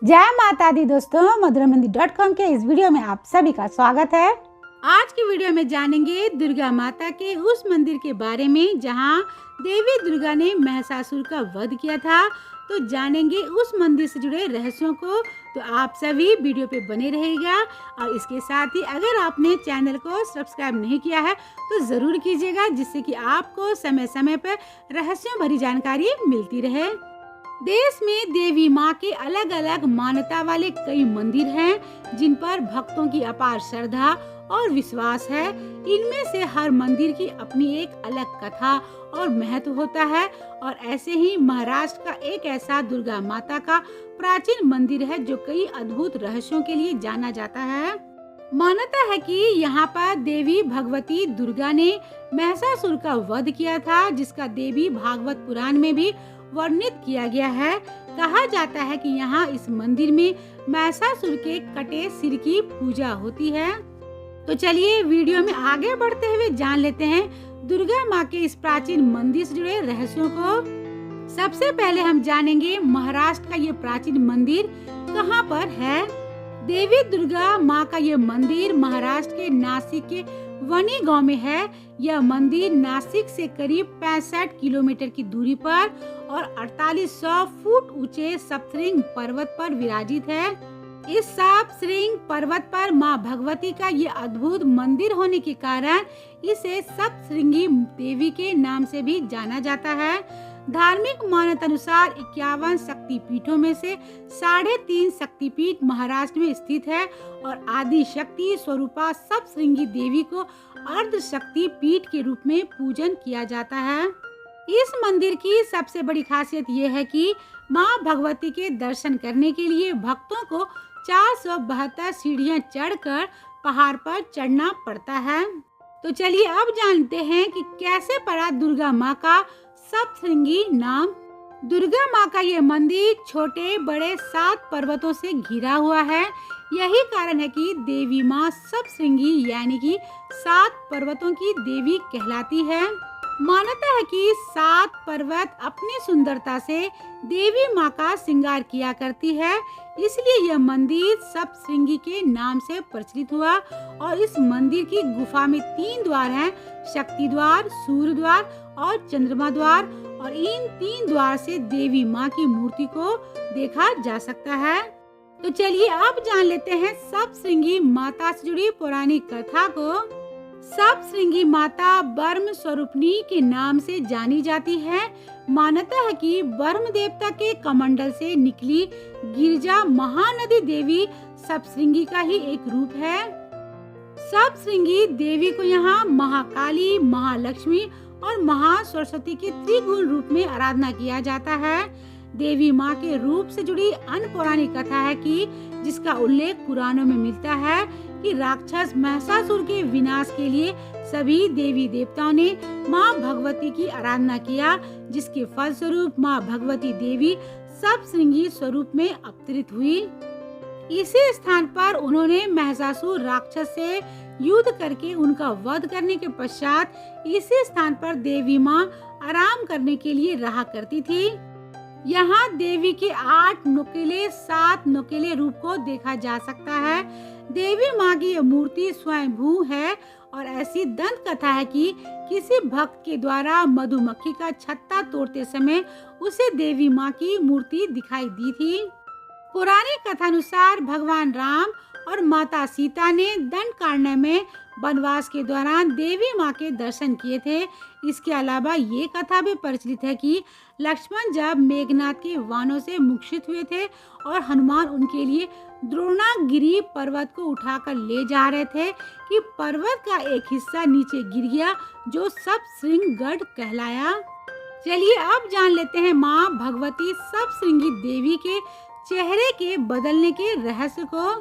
जय माता दी दोस्तों, मधुरामंदिर.com के इस वीडियो में आप सभी का स्वागत है। आज की वीडियो में जानेंगे दुर्गा माता के उस मंदिर के बारे में जहां देवी दुर्गा ने महिषासुर का वध किया था। तो जानेंगे उस मंदिर से जुड़े रहस्यों को। तो आप सभी वीडियो पे बने रहेगा और इसके साथ ही अगर आपने चैनल को सब्सक्राइब नहीं किया है तो ज़रूर कीजिएगा, जिससे कि आपको समय समय पर रहस्यों भरी जानकारी मिलती रहे। देश में देवी माँ के अलग अलग मान्यता वाले कई मंदिर हैं जिन पर भक्तों की अपार श्रद्धा और विश्वास है। इनमें से हर मंदिर की अपनी एक अलग कथा और महत्व होता है और ऐसे ही महाराष्ट्र का एक ऐसा दुर्गा माता का प्राचीन मंदिर है जो कई अद्भुत रहस्यों के लिए जाना जाता है। मान्यता है कि यहाँ पर देवी भगवती दुर्गा ने महिषासुर का वध किया था, जिसका देवी भागवत पुराण में भी वर्णित किया गया है। कहा जाता है कि यहाँ इस मंदिर में महिषासुर के कटे सिर की पूजा होती है। तो चलिए वीडियो में आगे बढ़ते हुए जान लेते हैं दुर्गा माँ के इस प्राचीन मंदिर से जुड़े रहस्यों को। सबसे पहले हम जानेंगे महाराष्ट्र का ये प्राचीन मंदिर कहाँ पर है। देवी दुर्गा माँ का ये मंदिर महाराष्ट्र के नासिक के वनी गांव में है। यह मंदिर नासिक से करीब 65 किलोमीटर की दूरी पर और 4800 फुट ऊंचे सप्तशृंग पर्वत पर विराजित है। इस सप्तशृंग पर्वत पर मां भगवती का ये अद्भुत मंदिर होने के कारण इसे सप्तशृंगी देवी के नाम से भी जाना जाता है। धार्मिक मान्यता अनुसार 51 शक्तिपीठों में से 3.5 शक्तिपीठ महाराष्ट्र में स्थित है और आदि शक्ति स्वरूपा सप्तशृंगी देवी को अर्ध शक्ति पीठ के रूप में पूजन किया जाता है। इस मंदिर की सबसे बड़ी खासियत ये है कि मां भगवती के दर्शन करने के लिए भक्तों को 472 सीढ़ियां चढ़कर पहाड़ पर चढ़ना पड़ता है। तो चलिए अब जानते हैं कि कैसे पड़ा दुर्गा माँ का सप्तशृंगी नाम। दुर्गा माँ का ये मंदिर छोटे बड़े 7 पर्वतों से घिरा हुआ है। यही कारण है कि देवी माँ सप्तशृंगी यानी कि 7 पर्वतों की देवी कहलाती है। मान्यता है कि 7 पर्वत अपनी सुंदरता से देवी माँ का श्रृंगार किया करती है, इसलिए यह मंदिर सप्तशृंगी के नाम से प्रचलित हुआ। और इस मंदिर की गुफा में 3 द्वार हैं, शक्ति द्वार, सूर्य द्वार और चंद्रमा द्वार। और इन 3 द्वार से देवी माँ की मूर्ति को देखा जा सकता है। तो चलिए अब जान लेते हैं सप्तशृंगी माता से जुड़ी पौराणिक कथा को। सप्तशृंगी माता ब्रह्म स्वरूपिणी के नाम से जानी जाती है। मान्यता है कि ब्रह्म देवता के कमंडल से निकली गिरिजा महानदी देवी सप्तशृंगी का ही एक रूप है। सप्तशृंगी देवी को यहाँ महाकाली, महालक्ष्मी और महासरस्वती के त्रिगुण रूप में आराधना किया जाता है। देवी माँ के रूप से जुड़ी अन्य पौराणिक कथा है कि जिसका उल्लेख पुराणों में मिलता है कि राक्षस महिषासुर के विनाश के लिए सभी देवी देवताओं ने माँ भगवती की आराधना किया, जिसके फलस्वरूप माँ भगवती देवी सप्तशृंगी स्वरूप में अवतरित हुई। इसी स्थान पर उन्होंने महिषासुर राक्षस से युद्ध करके उनका वध करने के पश्चात इसी स्थान पर देवी माँ आराम करने के लिए रहा करती थी। यहाँ देवी के 8 नुकीले 7 नुकीले रूप को देखा जा सकता है। देवी माँ की यह मूर्ति स्वयंभू है और ऐसी दंत कथा है कि किसी भक्त के द्वारा मधुमक्खी का छत्ता तोड़ते समय उसे देवी माँ की मूर्ति दिखाई दी थी। पौराणिक कथा अनुसार भगवान राम और माता सीता ने दंडकारण्य में वनवास के दौरान देवी माँ के दर्शन किए थे। इसके अलावा ये कथा भी प्रचलित है कि लक्ष्मण जब मेघनाथ के वानों से मुक्षित हुए थे और हनुमान उनके लिए द्रोणागिरी पर्वत को उठाकर ले जा रहे थे कि पर्वत का एक हिस्सा नीचे गिर गया, जो सप्तशृंगगढ़ कहलाया। चलिए अब जान लेते हैं माँ भगवती सप्तशृंगी देवी के चेहरे के बदलने के रहस्य को।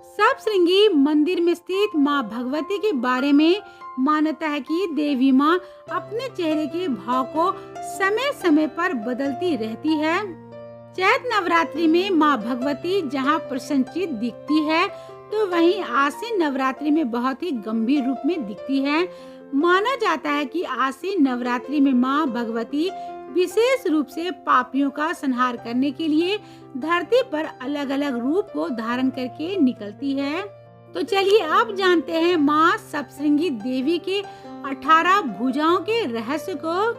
सप्तशृंगी मंदिर में स्थित माँ भगवती के बारे में मान्यता है कि देवी माँ अपने चेहरे के भाव को समय समय पर बदलती रहती है। चैत नवरात्रि में माँ भगवती जहाँ प्रसन्नचित दिखती है, तो वहीं आश्विन नवरात्रि में बहुत ही गंभीर रूप में दिखती है। माना जाता है कि आश्विन नवरात्रि में माँ भगवती विशेष रूप से पापियों का संहार करने के लिए धरती पर अलग अलग रूप को धारण करके निकलती है। तो चलिए अब जानते हैं माँ सप्तश्रृंगी देवी के 18 भुजाओं के रहस्य को।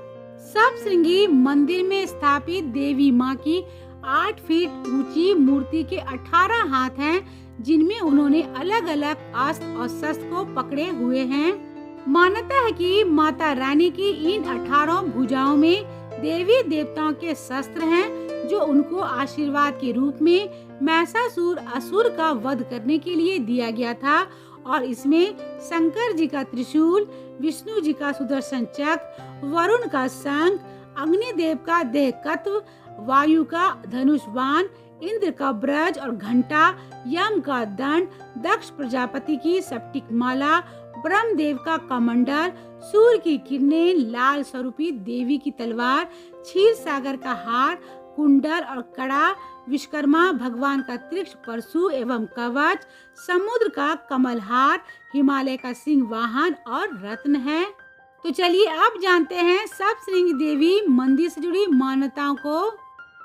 सप्तश्रृंगी मंदिर में स्थापित देवी माँ की 8 फीट ऊंची मूर्ति के 18 हाथ हैं, जिनमें उन्होंने अलग अलग अस्त्र और शस्त्र को पकड़े हुए हैं। मान्यता है कि माता रानी की इन 18 भुजाओं में देवी देवताओं के शस्त्र हैं, जो उनको आशीर्वाद के रूप में महिषासुर असुर का वध करने के लिए दिया गया था। और इसमें शंकर जी का त्रिशूल, विष्णु जी का सुदर्शन चक्र, वरुण का शंख, अग्निदेव का देहकत्व, वायु का धनुष बाण, इंद्र का ब्रज और घंटा, यम का दंड, दक्ष प्रजापति की स्फटिक माला, ब्रह्मदेव का कमंडल, सूर्य की किरणें, लाल स्वरूपी देवी की तलवार, क्षीर सागर का हार, कुंडल और कड़ा, विश्वकर्मा भगवान का त्रिक्ष परशु एवं कवच, समुद्र का कमल हार, हिमालय का सिंह वाहन और रत्न है। तो चलिए अब जानते हैं सप्तश्रृंगी देवी मंदिर से जुड़ी मान्यताओं को।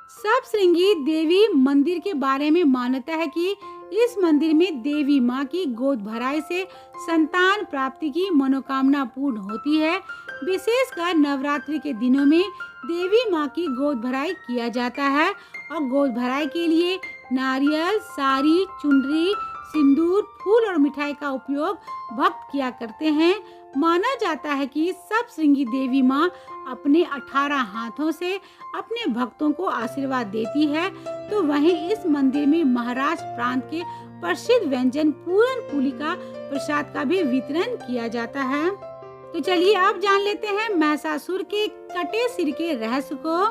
सप्तश्रृंगी देवी मंदिर के बारे में मान्यता है कि इस मंदिर में देवी माँ की गोद भराई से संतान प्राप्ति की मनोकामना पूर्ण होती है। विशेषकर नवरात्रि के दिनों में देवी माँ की गोद भराई किया जाता है और गोद भराई के लिए नारियल, साड़ी, चुनरी, सिंदूर, फूल और मिठाई का उपयोग भक्त किया करते हैं। माना जाता है कि सप्तश्रृंगी देवी माँ अपने 18 हाथों से अपने भक्तों को आशीर्वाद देती है। तो वहीं इस मंदिर में महाराष्ट्र प्रांत के प्रसिद्ध व्यंजन पूरन पुली का प्रसाद का भी वितरण किया जाता है। तो चलिए अब जान लेते हैं महिषासुर के कटे सिर के रहस्य को।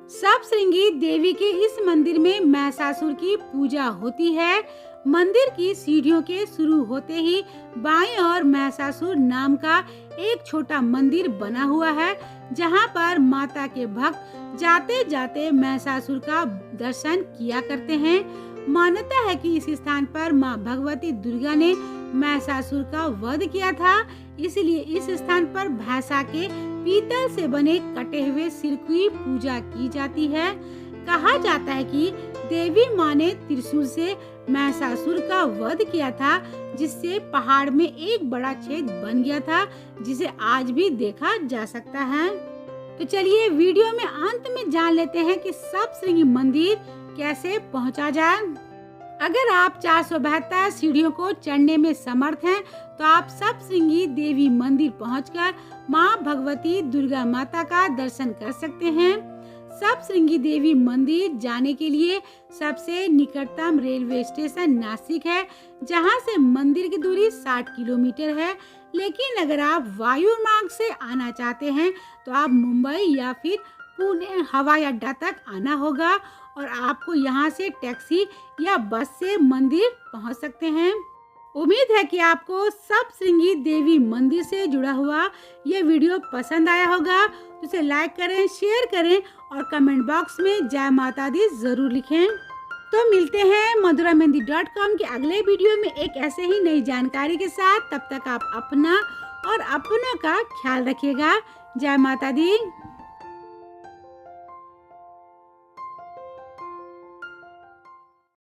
सप्तश्रृंगी देवी के इस मंदिर में महिषासुर की पूजा होती है। मंदिर की सीढ़ियों के शुरू होते ही बाईं ओर महिषासुर नाम का एक छोटा मंदिर बना हुआ है, जहां पर माता के भक्त जाते जाते महिषासुर का दर्शन किया करते हैं। मान्यता है कि इस स्थान पर मां भगवती दुर्गा ने महिषासुर का वध किया था, इसलिए इस स्थान पर भैंसा के पीतल से बने कटे हुए सिर की पूजा की जाती है। कहा जाता है कि देवी माँ ने त्रिशूल से महिषासुर का वध किया था, जिससे पहाड़ में एक बड़ा छेद बन गया था, जिसे आज भी देखा जा सकता है। तो चलिए वीडियो में अंत में जान लेते हैं कि सप्तश्रृंगी मंदिर कैसे पहुंचा जाए। अगर आप 472 सीढ़ियों को चढ़ने में समर्थ हैं, तो आप सप्तश्रृंगी देवी मंदिर पहुंचकर मां भगवती दुर्गा माता का दर्शन कर सकते हैं। सप्तश्रृंगी देवी मंदिर जाने के लिए सबसे निकटतम रेलवे स्टेशन नासिक है, जहां से मंदिर की दूरी 60 किलोमीटर है। लेकिन अगर आप वायु मार्ग से आना चाहते हैं, तो आप मुंबई या फिर पुणे हवाई अड्डा तक आना होगा और आपको यहां से टैक्सी या बस से मंदिर पहुंच सकते हैं। उम्मीद है कि आपको सप्तश्रृंगी देवी मंदिर से जुड़ा हुआ ये वीडियो पसंद आया होगा। तो इसे लाइक करें, शेयर करें और कमेंट बॉक्स में जय माता दी जरूर लिखें। तो मिलते हैं madhuramendi.com के अगले वीडियो में एक ऐसे ही नई जानकारी के साथ। तब तक आप अपना और अपनों का ख्याल रखिएगा। जय माता दी।